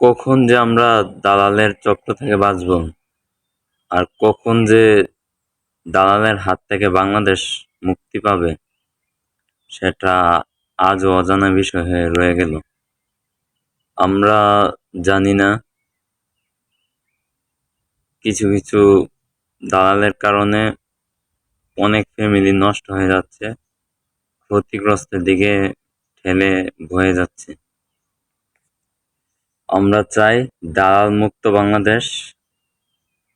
কখন যে আমরা দালালের চক্র থেকে বাঁচবো আর কখন যে দালালের হাত থেকে বাংলাদেশ মুক্তি পাবে সেটা আজও অজানা বিষয় হয়ে রয়ে গেল। আমরা জানি না, কিছু কিছু দালালের কারণে অনেক ফ্যামিলি নষ্ট হয়ে যাচ্ছে, ক্ষতিগ্রস্তের দিকে ঠেলে বয়ে যাচ্ছে। আমরা চাই দালাল মুক্ত বাংলাদেশ।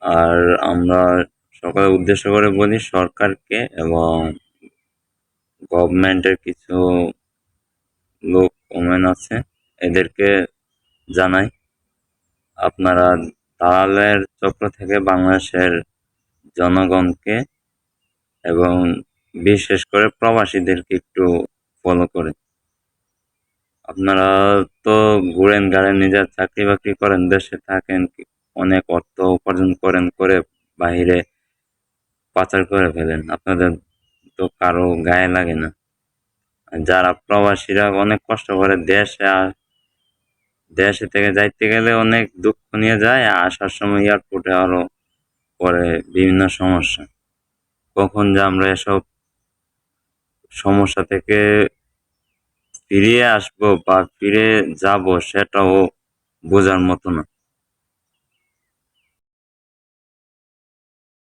আর আমরা সকলে উদ্দেশ্য করে বলি সরকারকে এবং গভর্নমেন্টের কিছু লোক ওমেন আছে, এদেরকে জানাই আপনারা দালালের চক্র থেকে বাংলাদেশের জনগণকে এবং বিশেষ করে প্রবাসীদেরকে একটু ফলো করে। আপনারা তো ঘুরেন গাড়েন, নিজের চাকরি বাকরি করেন, দেশে থাকেন, অনেক অর্থ উপার্জন করেন, করে বাহিরে পাচার করে ফেলেন, আপনাদের তো কারো গায়ে লাগে না। আর যারা প্রবাসীরা অনেক কষ্ট করে দেশে থেকে যাইতে গেলে অনেক দুঃখ নিয়ে যায়, আসার সময় এয়ারপোর্টে আরো পরে বিভিন্ন সমস্যা। কখন যে আমরা এসব সমস্যা থেকে ফিরিয়ে আসবো বা ফিরে যাব সেটাও বোঝার মতো না।